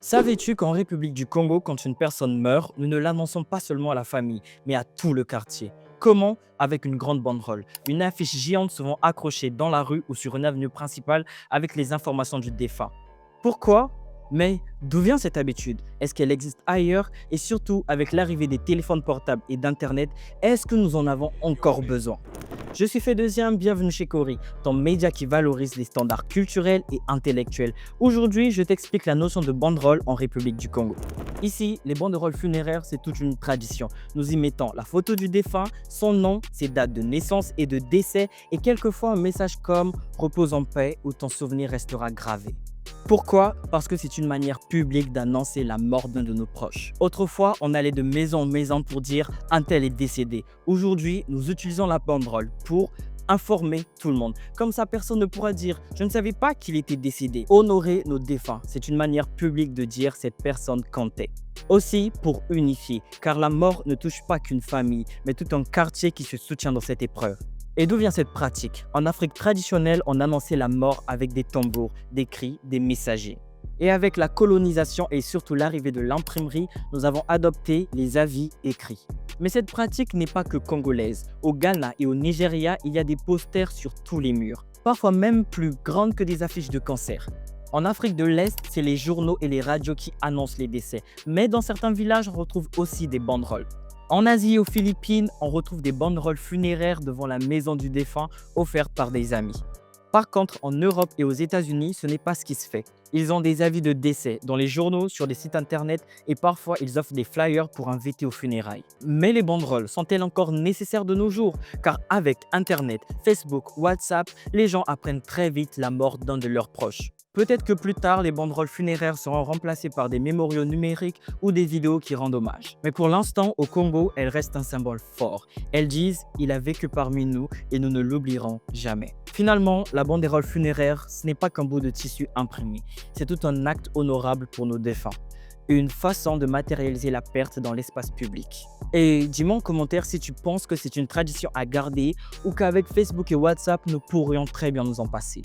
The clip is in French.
Savais-tu qu'en République du Congo, quand une personne meurt, nous ne l'annonçons pas seulement à la famille, mais à tout le quartier? Comment? Avec une grande banderole, une affiche géante souvent accrochée dans la rue ou sur une avenue principale avec les informations du défunt. Pourquoi? Mais d'où vient cette habitude? Est-ce qu'elle existe ailleurs? Et surtout, avec l'arrivée des téléphones portables et d'Internet, est-ce que nous en avons encore besoin? Je suis fait deuxième, bienvenue chez Cori, ton média qui valorise les standards culturels et intellectuels. Aujourd'hui, je t'explique la notion de banderole en République du Congo. Ici, les banderoles funéraires, c'est toute une tradition. Nous y mettons la photo du défunt, son nom, ses dates de naissance et de décès, et quelquefois un message comme «Repose en paix» ou «Ton souvenir restera gravé». Pourquoi? Parce que c'est une manière publique d'annoncer la mort d'un de nos proches. Autrefois, on allait de maison en maison pour dire un tel est décédé. Aujourd'hui, nous utilisons la banderole pour informer tout le monde. Comme ça, personne ne pourra dire je ne savais pas qu'il était décédé. Honorer nos défunts, c'est une manière publique de dire cette personne comptait. Aussi pour unifier, car la mort ne touche pas qu'une famille, mais tout un quartier qui se soutient dans cette épreuve. Et d'où vient cette pratique? En Afrique traditionnelle, on annonçait la mort avec des tambours, des cris, des messagers. Et avec la colonisation et surtout l'arrivée de l'imprimerie, nous avons adopté les avis écrits. Mais cette pratique n'est pas que congolaise. Au Ghana et au Nigeria, il y a des posters sur tous les murs, parfois même plus grandes que des affiches de concert. En Afrique de l'Est, c'est les journaux et les radios qui annoncent les décès. Mais dans certains villages, on retrouve aussi des banderoles. En Asie et aux Philippines, on retrouve des banderoles funéraires devant la maison du défunt offertes par des amis. Par contre, en Europe et aux États-Unis, ce n'est pas ce qui se fait. Ils ont des avis de décès dans les journaux, sur des sites internet et parfois ils offrent des flyers pour inviter aux funérailles. Mais les banderoles sont-elles encore nécessaires de nos jours? Car avec Internet, Facebook, WhatsApp, les gens apprennent très vite la mort d'un de leurs proches. Peut-être que plus tard, les banderoles funéraires seront remplacées par des mémoriaux numériques ou des vidéos qui rendent hommage. Mais pour l'instant, au Congo, elles restent un symbole fort. Elles disent « Il a vécu parmi nous et nous ne l'oublierons jamais ». Finalement, la banderole funéraire, ce n'est pas qu'un bout de tissu imprimé. C'est tout un acte honorable pour nos défunts. Une façon de matérialiser la perte dans l'espace public. Et dis-moi en commentaire si tu penses que c'est une tradition à garder ou qu'avec Facebook et WhatsApp, nous pourrions très bien nous en passer.